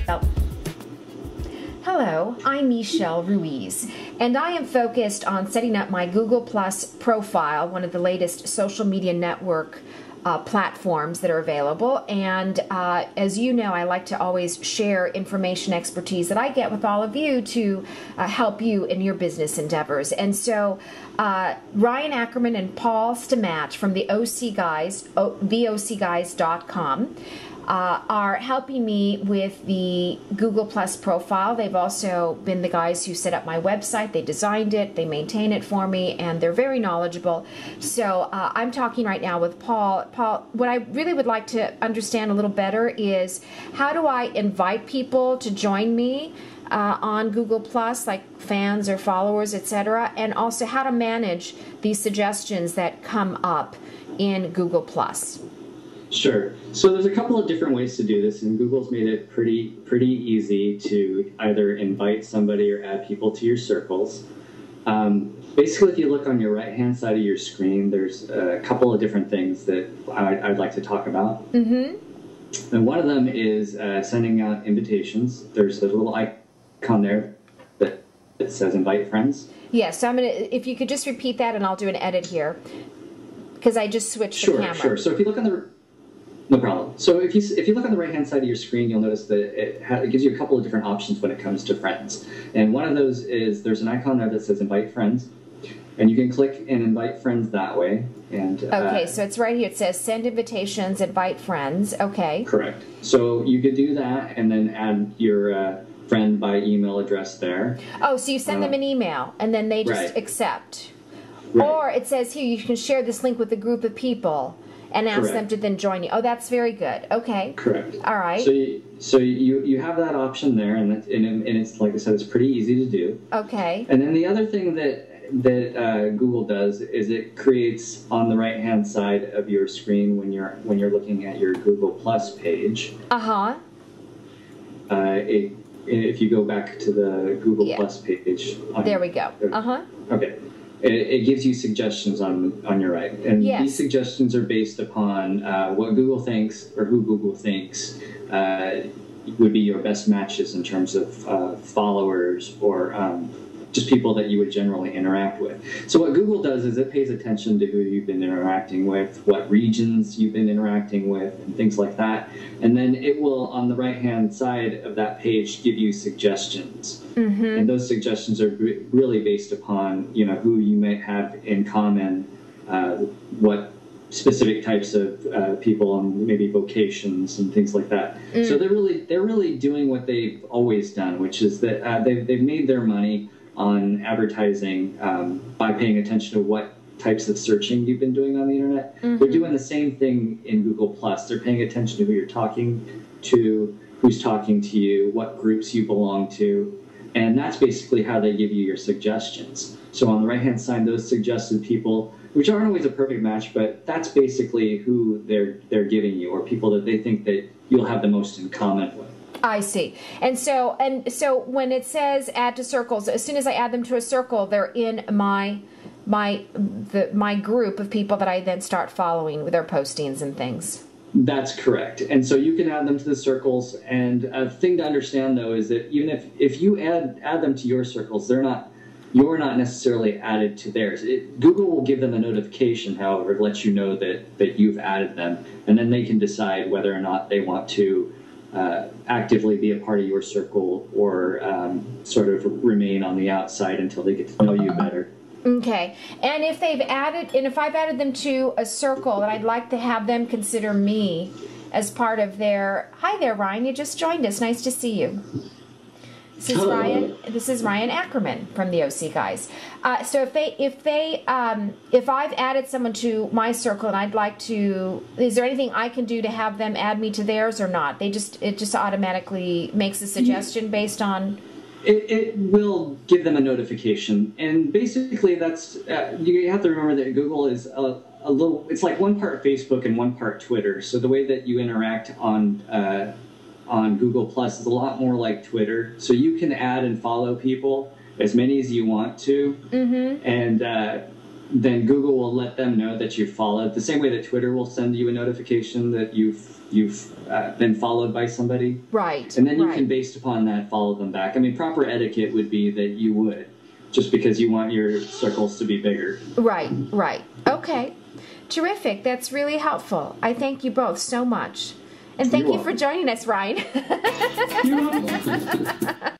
Oh. Hello, I'm Michelle Ruiz, and I am focused on setting up my Google Plus profile, one of the latest social media network platforms that are available. And as you know, I like to always share information, expertise that I get with all of you to help you in your business endeavors. And so Ryan Ackerman and Paul Stamat from the OC Guys, theocguys.com, are helping me with the Google Plus profile. They've also been the guys who set up my website. They designed it, they maintain it for me, and they're very knowledgeable. So I'm talking right now with Paul. Paul, what I really would like to understand a little better is how do I invite people to join me on Google Plus, like fans or followers, etc., and also how to manage these suggestions that come up in Google Plus. Sure. So there's a couple of different ways to do this, and Google's made it pretty easy to either invite somebody or add people to your circles. Basically, if you look on your right-hand side of your screen, there's a couple of different things that I'd like to talk about. Mm-hmm. And one of them is sending out invitations. There's a little icon there that says invite friends. Yes, so I'm gonna, if you could just repeat that, and I'll do an edit here, because I just switched the camera. Sure. So if you look on the No problem. So if you look on the right-hand side of your screen, you'll notice that it gives you a couple of different options when it comes to friends. And one of those is there's an icon there that says invite friends. And you can click and invite friends that way. And okay, so it's right here. It says send invitations, invite friends. Okay. Correct. So you could do that and then add your friend by email address there. Oh, so you send them an email and then they just accept. Right. Or it says here you can share this link with a group of people and ask them to then join you. Oh, that's very good. Okay. Correct. All right. So you have that option there, and it's like I said, it's pretty easy to do. Okay. And then the other thing that Google does is it creates on the right-hand side of your screen when you're looking at your Google Plus page. If you go back to the Google Plus page. There we go. Okay. It gives you suggestions on your right. And these suggestions are based upon what Google thinks or who Google thinks would be your best matches in terms of followers or just people that you would generally interact with. So what Google does is it pays attention to who you've been interacting with, what regions you've been interacting with, and things like that. And then it will, on the right-hand side of that page, give you suggestions. Mm-hmm. And those suggestions are really based upon, who you might have in common, what specific types of people and maybe vocations and things like that. So they're really doing what they've always done, which is that they've made their money on advertising by paying attention to what types of searching you've been doing on the internet. Mm-hmm. They're doing the same thing in Google Plus. They're paying attention to who you're talking to, who's talking to you, what groups you belong to, and that's basically how they give you your suggestions. So on the right-hand side, those suggested people, which aren't always a perfect match, but that's basically who they're giving you, or people that they think that you'll have the most in common with. I see. And so when it says add to circles, as soon as I add them to a circle, they're in my group of people that I then start following with their postings and things. That's correct. And so you can add them to the circles. And a thing to understand, though, is that even if you add them to your circles, you're not necessarily added to theirs. Google will give them a notification, however, to let you know that you've added them, and then they can decide whether or not they want to actively be a part of your circle or sort of remain on the outside until they get to know you better. Okay. And if I've added them to a circle, and I'd like to have them consider me as part of their... Hi there, Ryan. You just joined us. Nice to see you. This is Ryan Ackerman from the OC Guys. So if I've added someone to my circle and I'd like to, is there anything I can do to have them add me to theirs or not? It just automatically makes a suggestion based on. It will give them a notification, and basically that's you have to remember that Google is a little. It's like one part Facebook and one part Twitter. So the way that you interact on Google Plus is a lot more like Twitter. So you can add and follow people, as many as you want to, and then Google will let them know that you've followed, the same way that Twitter will send you a notification that you've been followed by somebody. Right. And then you can, based upon that, follow them back. I mean, proper etiquette would be that you would, just because you want your circles to be bigger. Right, right. Okay. Terrific. That's really helpful. I thank you both so much. And thank you for joining us, Ryan. You're welcome.